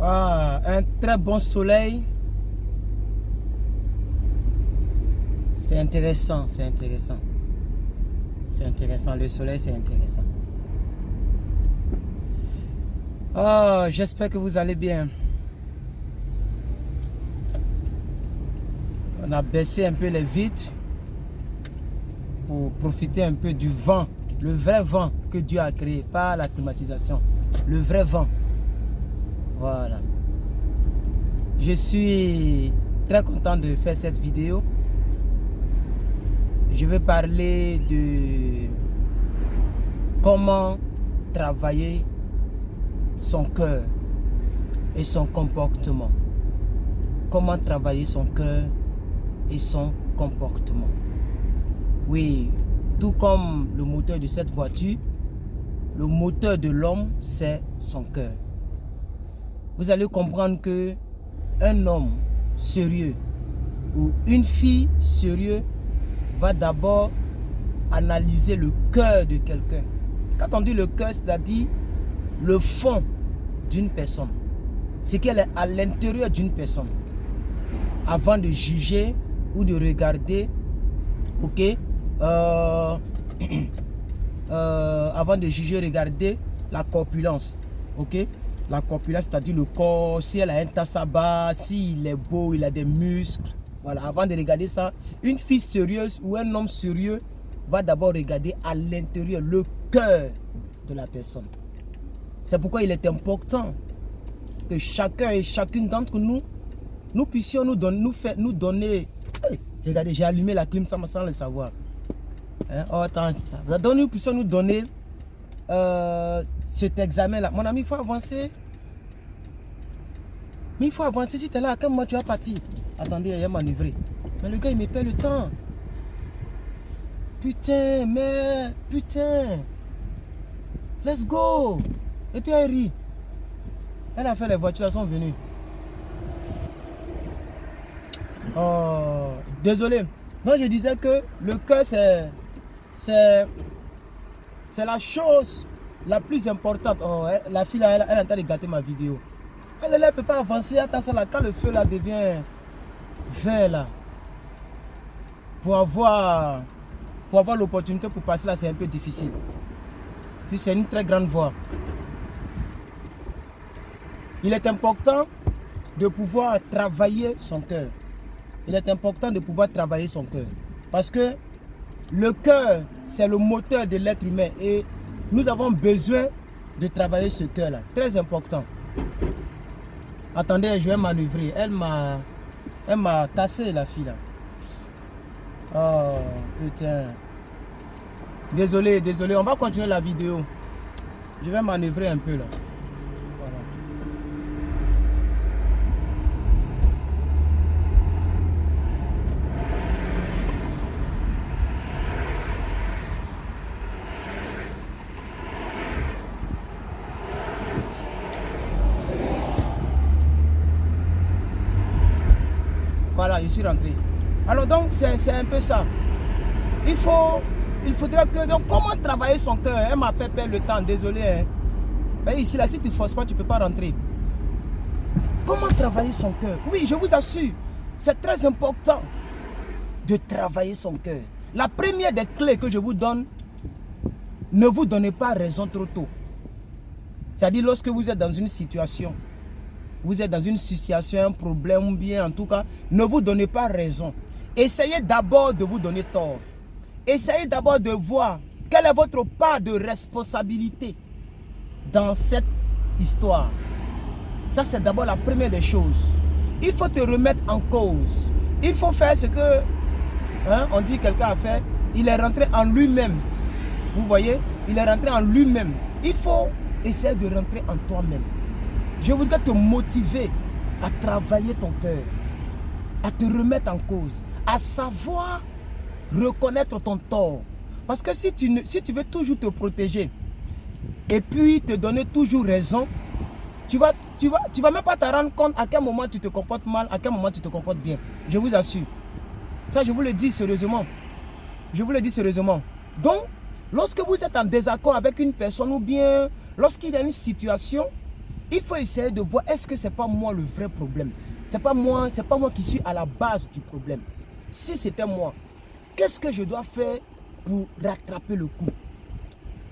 Ah, un très bon soleil. C'est intéressant, c'est intéressant. C'est intéressant, le soleil c'est intéressant. Ah, j'espère que vous allez bien. On a baissé un peu les vitres pour profiter un peu du vent, le vrai vent que Dieu a créé, pas la climatisation, le vrai vent. Voilà. Je suis très content de faire cette vidéo. Je vais parler de comment travailler son cœur et son comportement. Comment travailler son cœur et son comportement. Oui, tout comme le moteur de cette voiture, le moteur de l'homme, c'est son cœur. Vous allez comprendre que un homme sérieux ou une fille sérieuse va d'abord analyser le cœur de quelqu'un. Quand on dit le cœur, c'est-à-dire le fond d'une personne. Ce qu'elle est à l'intérieur d'une personne. Avant de juger ou de regarder, ok, avant de juger, regarder la corpulence, ok. La corpulence, c'est-à-dire le corps, si elle a un tassaba, s'il est beau, il a des muscles. Voilà, avant de regarder ça, une fille sérieuse ou un homme sérieux va d'abord regarder à l'intérieur, le cœur de la personne. C'est pourquoi il est important que chacun et chacune d'entre nous, nous puissions nous donner. Hey, regardez, j'ai allumé la clim sans le savoir. Hein? Oh, attends, ça. Donc nous puissions nous donner cet examen-là. Mon ami, il faut avancer. Mais il faut avancer. Si tu es là, à quel moment tu vas partir? Attendez, il y a manœuvré. Mais le gars, il me perd le temps. Putain, mais... Putain. Let's go. Et puis elle rit. Elle a fait les voitures, elles sont venues. Oh, désolé. Donc je disais que le cœur, c'est la chose la plus importante. Oh, la fille, elle est en train de gâter ma vidéo. Elle ne peut pas avancer. Attends ça là, quand le feu là devient vert là, pour avoir l'opportunité pour passer là, c'est un peu difficile. Puis c'est une très grande voie. Il est important de pouvoir travailler son cœur. Il est important de pouvoir travailler son cœur. Parce que le cœur, c'est le moteur de l'être humain. Et nous avons besoin de travailler ce cœur-là. Très important. Attendez, je vais manœuvrer. Elle m'a cassé la fille là. Oh putain. Désolé. On va continuer la vidéo. Je vais manœuvrer un peu là. Voilà, je suis rentré. Alors donc, c'est un peu ça. Il faudrait que... Donc, comment travailler son cœur? Elle m'a fait perdre le temps, désolé. Hein. Mais ici, là, si tu ne forces pas, tu ne peux pas rentrer. Comment travailler son cœur? Oui, je vous assure, c'est très important de travailler son cœur. La première des clés que je vous donne, ne vous donnez pas raison trop tôt. C'est-à-dire, lorsque vous êtes dans une situation, un problème ou bien en tout cas, ne vous donnez pas raison. Essayez d'abord de vous donner tort. Essayez d'abord de voir quelle est votre part de responsabilité dans cette histoire. Ça, c'est d'abord la première des choses. Il faut te remettre en cause. Il faut faire ce que, on dit quelqu'un a fait. Il est rentré en lui-même. Vous voyez? Il est rentré en lui-même. Il faut essayer de rentrer en toi-même. Je voudrais te motiver à travailler ton cœur, à te remettre en cause, à savoir reconnaître ton tort. Parce que si tu veux toujours te protéger et puis te donner toujours raison, tu vas même pas te rendre compte à quel moment tu te comportes mal, à quel moment tu te comportes bien. Je vous assure. Ça, je vous le dis sérieusement. Je vous le dis sérieusement. Donc, lorsque vous êtes en désaccord avec une personne ou bien lorsqu'il y a une situation, il faut essayer de voir, est-ce que ce n'est pas moi le vrai problème? C'est pas moi qui suis à la base du problème. Si c'était moi, qu'est-ce que je dois faire pour rattraper le coup?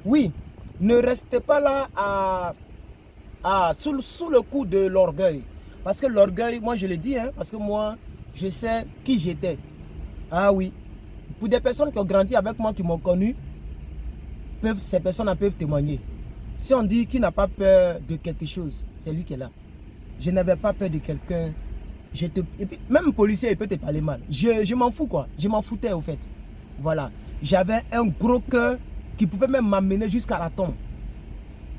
Oui, ne restez pas là sous le coup de l'orgueil. Parce que l'orgueil, moi je le dis, hein, parce que moi, je sais qui j'étais. Ah oui, pour des personnes qui ont grandi avec moi, qui m'ont connu, ces personnes peuvent témoigner. Si on dit qu'il n'a pas peur de quelque chose, c'est lui qui est là. Je n'avais pas peur de quelqu'un. Et puis, même un policier, il peut te parler mal. Je m'en fous quoi. Je m'en foutais au fait. Voilà. J'avais un gros cœur qui pouvait même m'amener jusqu'à la tombe.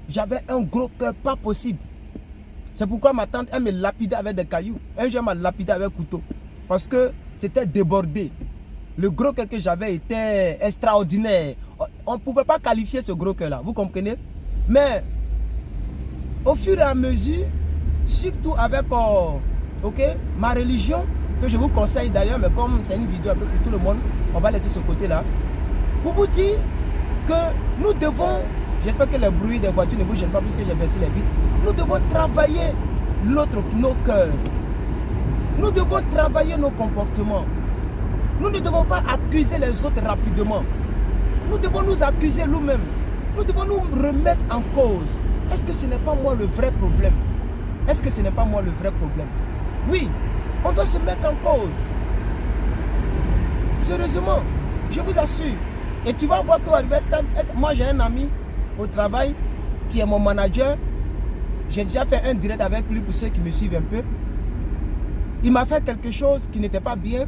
J'avais un gros cœur pas possible. C'est pourquoi ma tante, elle me lapidait avec des cailloux. Un jour, elle m'a lapidé avec un couteau. Parce que c'était débordé. Le gros cœur que j'avais était extraordinaire. On ne pouvait pas qualifier ce gros cœur là. Vous comprenez? Mais au fur et à mesure, surtout avec ma religion, que je vous conseille d'ailleurs, mais comme c'est une vidéo un peu pour tout le monde, on va laisser ce côté-là. Pour vous dire que nous devons, j'espère que les bruits des voitures ne vous gênent pas puisque j'ai baissé les vitres, nous devons travailler nos cœurs. Nous devons travailler nos comportements. Nous ne devons pas accuser les autres rapidement. Nous devons nous accuser nous-mêmes. Nous devons nous remettre en cause. Est-ce que ce n'est pas moi le vrai problème? Est-ce que ce n'est pas moi le vrai problème? Oui, on doit se mettre en cause. Sérieusement, je vous assure. Et tu vas voir qu'à moi j'ai un ami au travail qui est mon manager. J'ai déjà fait un direct avec lui pour ceux qui me suivent un peu. Il m'a fait quelque chose qui n'était pas bien.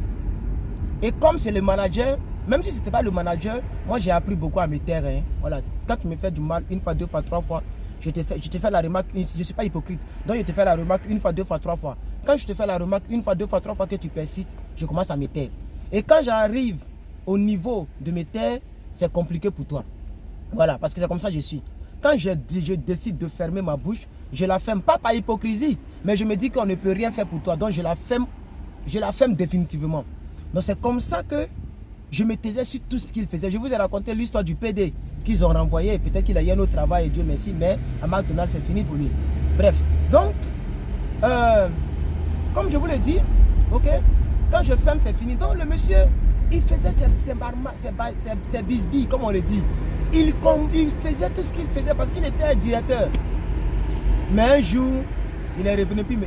Et comme c'est le manager, même si ce n'était pas le manager, moi j'ai appris beaucoup à me taire. Hein. Voilà. Quand tu me fais du mal, une fois, deux fois, trois fois, je te fais la remarque, je ne suis pas hypocrite. Donc je te fais la remarque une fois, deux fois, trois fois. Quand je te fais la remarque une fois, deux fois, trois fois que tu persistes, je commence à me taire. Et quand j'arrive au niveau de me taire, c'est compliqué pour toi. Voilà, parce que c'est comme ça que je suis. Quand je décide de fermer ma bouche, je la ferme, pas par hypocrisie, mais je me dis qu'on ne peut rien faire pour toi. Donc je la ferme définitivement. Donc c'est comme ça que je me taisais sur tout ce qu'il faisait. Je vous ai raconté l'histoire du PD qu'ils ont renvoyé. Peut-être qu'il a eu un autre travail, Dieu merci, mais à McDonald's, c'est fini pour lui. Bref, donc, comme je vous l'ai dit, ok, quand je ferme, c'est fini. Donc le monsieur, il faisait ses bisbilles, comme on le dit. Il faisait tout ce qu'il faisait parce qu'il était un directeur. Mais un jour, il est venu puis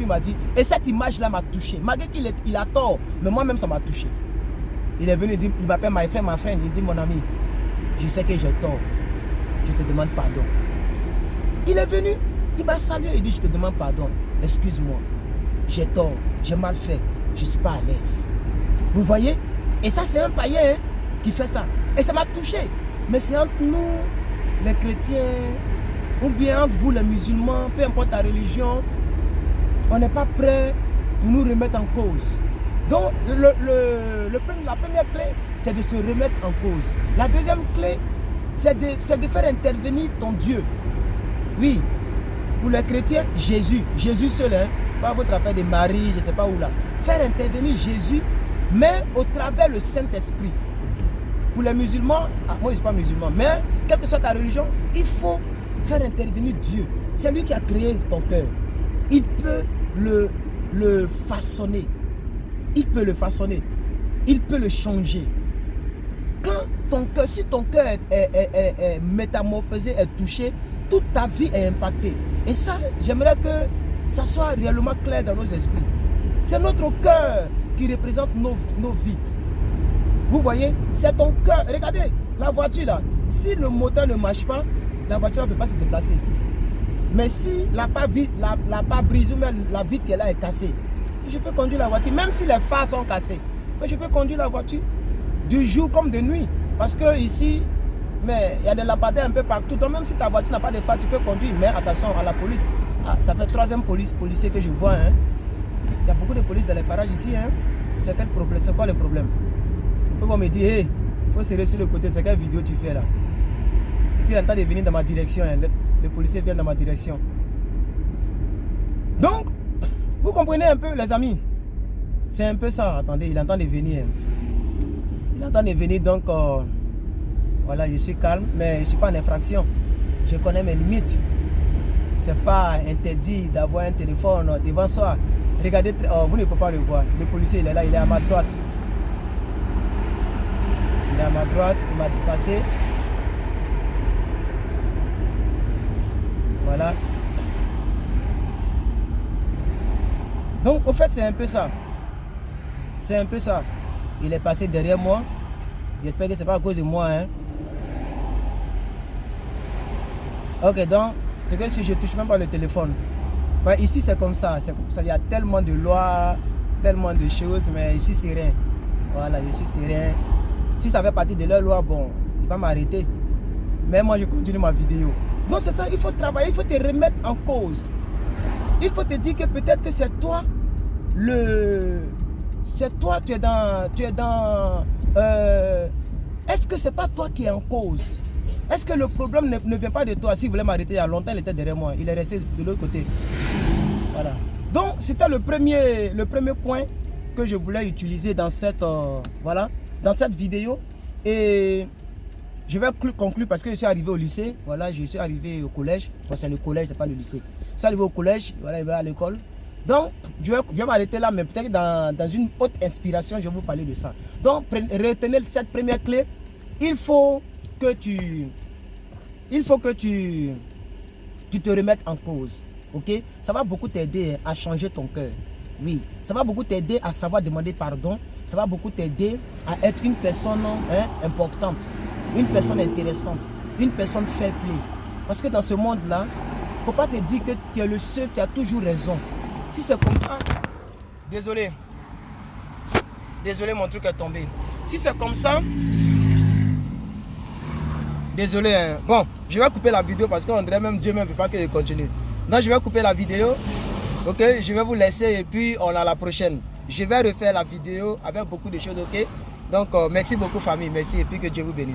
il m'a dit, et cette image-là m'a touché. Malgré qu'il a tort, mais moi-même, ça m'a touché. Il est venu, il m'appelle my friend, il dit, mon ami, je sais que j'ai tort, je te demande pardon. Il est venu, il m'a salué, il dit, je te demande pardon, excuse-moi, j'ai tort, j'ai mal fait, je ne suis pas à l'aise. Vous voyez? Et ça, c'est un païen hein, qui fait ça. Et ça m'a touché. Mais c'est entre nous, les chrétiens, ou bien entre vous, les musulmans, peu importe ta religion, on n'est pas prêt pour nous remettre en cause. Donc, la première clé, c'est de se remettre en cause. La deuxième clé, c'est de faire intervenir ton Dieu. Oui, pour les chrétiens, Jésus seul, hein, pas votre affaire de Marie, je ne sais pas où là. Faire intervenir Jésus, mais au travers le Saint-Esprit. Pour les musulmans, moi je ne suis pas musulman, mais quelle que soit ta religion, il faut faire intervenir Dieu. C'est lui qui a créé ton cœur. Il peut le façonner. Il peut le façonner. Il peut le changer. Quand ton cœur, si ton cœur est métamorphosé, est touché, toute ta vie est impactée. Et ça, j'aimerais que ça soit réellement clair dans nos esprits. C'est notre cœur qui représente nos vies. Vous voyez, c'est ton cœur. Regardez, la voiture là, si le moteur ne marche pas, la voiture ne peut pas se déplacer. Mais si la part brisée, mais la vitre qu'elle a est cassée, je peux conduire la voiture, même si les phares sont cassés. Mais je peux conduire la voiture du jour comme de nuit. Parce que ici, mais il y a des lampadaires un peu partout. Donc même si ta voiture n'a pas de phare, tu peux conduire. Mais attention à la police. Ah, ça fait troisième policier que je vois. Hein. Il y a beaucoup de police dans les parages ici. Hein. C'est quel problème? C'est quoi le problème? Vous pouvez me dire, hey, il faut serrer sur le côté. C'est quelle vidéo tu fais là? Et puis il entend de venir dans ma direction. Hein. Le policier vient dans ma direction. Donc, vous comprenez un peu, les amis? C'est un peu ça. Attendez, il entend de venir. Il entend de venir, donc voilà, je suis calme, mais je ne suis pas en infraction. Je connais mes limites. c'est pas interdit d'avoir un téléphone devant soi. Regardez, oh, vous ne pouvez pas le voir. Le policier, il est là, il est à ma droite. Il est à ma droite, il m'a dépassé. Voilà. Donc, au fait, c'est un peu ça. C'est un peu ça. Il est passé derrière moi. J'espère que c'est pas à cause de moi. Hein. Ok, donc, c'est que si je touche même pas le téléphone. Ouais, ici, c'est comme ça. C'est comme ça. Il y a tellement de lois, tellement de choses, mais ici, c'est rien. Voilà, ici, c'est rien. Si ça fait partie de leur loi, bon, il va m'arrêter. Mais moi, je continue ma vidéo. Donc, c'est ça, il faut travailler, il faut te remettre en cause. Il faut te dire que peut-être que c'est toi, c'est toi, tu es dans... est-ce que c'est pas toi qui es en cause? Est-ce que le problème ne vient pas de toi? Si vous voulez m'arrêter, il y a longtemps, il était derrière moi. Il est resté de l'autre côté. Voilà. Donc, c'était le premier point que je voulais utiliser dans cette, dans cette vidéo. Et je vais conclure parce que je suis arrivé au lycée. Voilà, je suis arrivé au collège. Bon, c'est le collège, c'est pas le lycée. Je suis arrivé au collège, voilà, je vais à l'école. Donc, je vais m'arrêter là, mais peut-être dans une haute inspiration, je vais vous parler de ça. Donc, retenez cette première clé. Il faut que tu te remettes en cause. Ok? Ça va beaucoup t'aider à changer ton cœur. Oui, ça va beaucoup t'aider à savoir demander pardon. Ça va beaucoup t'aider à être une personne importante, une personne intéressante, une personne fair play. Parce que dans ce monde-là, il ne faut pas te dire que tu es le seul, tu as toujours raison. Si c'est comme ça, désolé, mon truc est tombé. Si c'est comme ça, désolé, hein. Bon, je vais couper la vidéo parce qu'on dirait même Dieu ne veut pas que je continue. Donc je vais couper la vidéo. Ok, je vais vous laisser et puis on a la prochaine. Je vais refaire la vidéo avec beaucoup de choses, ok. Donc merci beaucoup famille, merci et puis que Dieu vous bénisse.